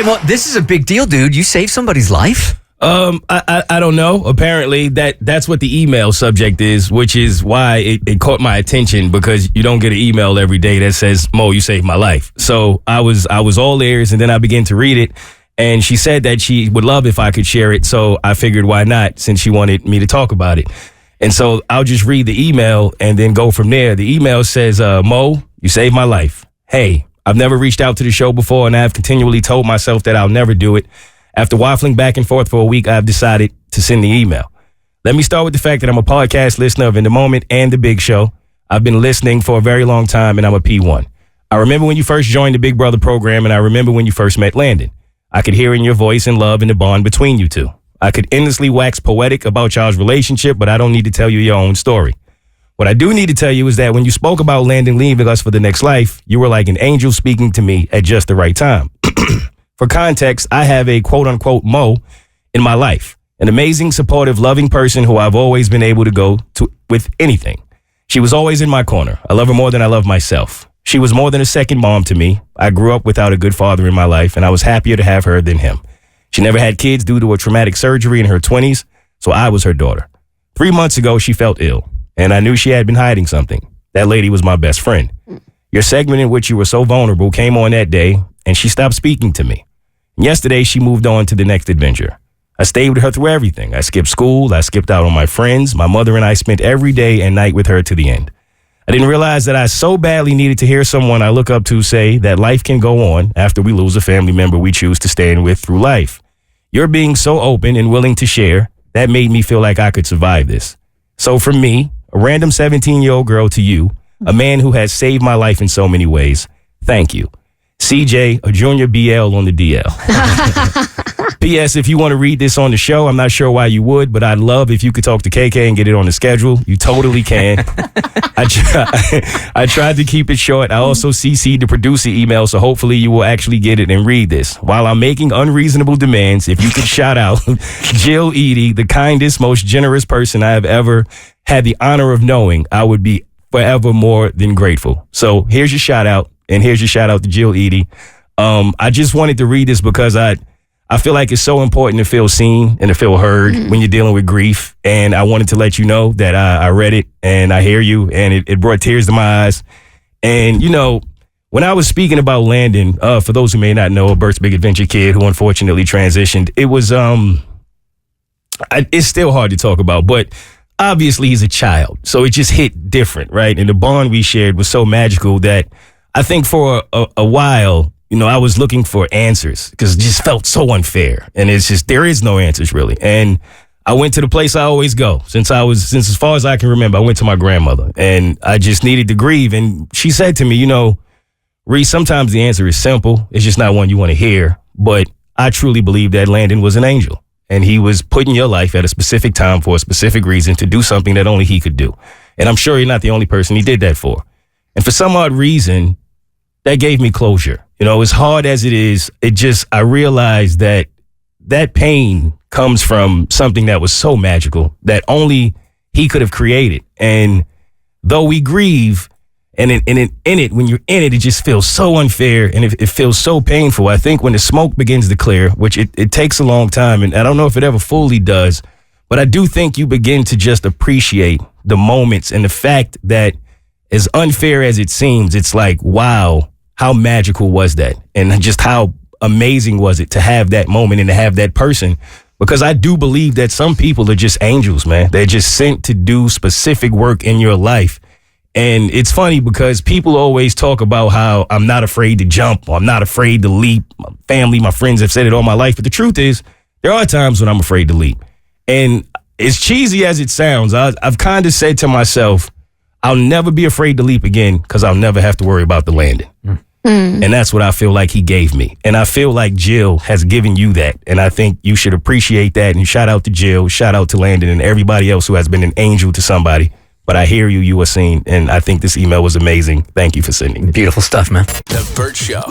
right, well, this is a big deal, dude. You saved somebody's life? I don't know. Apparently that's what the email subject is, which is why it caught my attention, because you don't get an email every day that says, Mo, you saved my life. So I was all ears, and then I began to read it, and she said that she would love if I could share it. So I figured, why not, since she wanted me to talk about it. And so I'll just read the email and then go from there. The email says, Mo, you saved my life. Hey, I've never reached out to the show before, and I've continually told myself that I'll never do it. After waffling back and forth for a week, I've decided to send the email. Let me start with the fact that I'm a podcast listener of In the Moment and The Big Show. I've been listening for a very long time, and I'm a P1. I remember when you first joined the Big Brother program, and I remember when you first met Landon. I could hear in your voice and love and the bond between you two. I could endlessly wax poetic about y'all's relationship, but I don't need to tell you your own story. What I do need to tell you is that when you spoke about Landon leaving us for the next life, you were like an angel speaking to me at just the right time. For context, I have a quote-unquote Mo in my life, an amazing, supportive, loving person who I've always been able to go to with anything. She was always in my corner. I love her more than I love myself. She was more than a second mom to me. I grew up without a good father in my life, and I was happier to have her than him. She never had kids due to a traumatic surgery in her 20s, so I was her daughter. 3 months ago, she felt ill, and I knew she had been hiding something. That lady was my best friend. Your segment in which you were so vulnerable came on that day, and she stopped speaking to me. Yesterday, she moved on to the next adventure. I stayed with her through everything. I skipped school. I skipped out on my friends. My mother and I spent every day and night with her to the end. I didn't realize that I so badly needed to hear someone I look up to say that life can go on after we lose a family member we choose to stand with through life. You're being so open and willing to share, that made me feel like I could survive this. So from me, a random 17-year-old girl, to you, a man who has saved my life in so many ways, thank you. CJ, a junior BL on the DL. P.S. If you want to read this on the show, I'm not sure why you would, but I'd love if you could talk to KK and get it on the schedule. You totally can. I tried to keep it short. I also CC'd the producer email, so hopefully you will actually get it and read this. While I'm making unreasonable demands, if you could shout out Jill Edie, the kindest, most generous person I have ever had the honor of knowing, I would be forever more than grateful. So here's your shout out, and here's your shout out to Jill Edie. I just wanted to read this because I feel like it's so important to feel seen and to feel heard when you're dealing with grief. And I wanted to let you know that I read it and I hear you, and it brought tears to my eyes. And, you know, when I was speaking about Landon, for those who may not know, Bert's Big Adventure kid who unfortunately transitioned, it was, it's still hard to talk about, but obviously he's a child. So it just hit different, right? And the bond we shared was so magical that I think for a while, you know, I was looking for answers because it just felt so unfair. And it's just, there is no answers really. And I went to the place I always go since as far as I can remember, I went to my grandmother, and I just needed to grieve. And she said to me, you know, Reese, sometimes the answer is simple. It's just not one you want to hear. But I truly believe that Landon was an angel, and he was put in your life at a specific time for a specific reason to do something that only he could do. And I'm sure you're not the only person he did that for. And for some odd reason, that gave me closure. You know, as hard as it is, I realized that pain comes from something that was so magical that only he could have created. And though we grieve, and when you're in it, it just feels so unfair and it feels so painful. I think when the smoke begins to clear, which it takes a long time, and I don't know if it ever fully does, but I do think you begin to just appreciate the moments and the fact that, as unfair as it seems, it's like, wow, how magical was that? And just how amazing was it to have that moment and to have that person? Because I do believe that some people are just angels, man. They're just sent to do specific work in your life. And it's funny because people always talk about how I'm not afraid to jump, or I'm not afraid to leap. My family, my friends have said it all my life. But the truth is, there are times when I'm afraid to leap. And as cheesy as it sounds, I've kind of said to myself, I'll never be afraid to leap again because I'll never have to worry about the landing. And that's what I feel like he gave me. And I feel like Jill has given you that. And I think you should appreciate that. And shout out to Jill, shout out to Landon, and everybody else who has been an angel to somebody. But I hear you, you are seen. And I think this email was amazing. Thank you for sending it. Beautiful stuff, man. The Bert Show.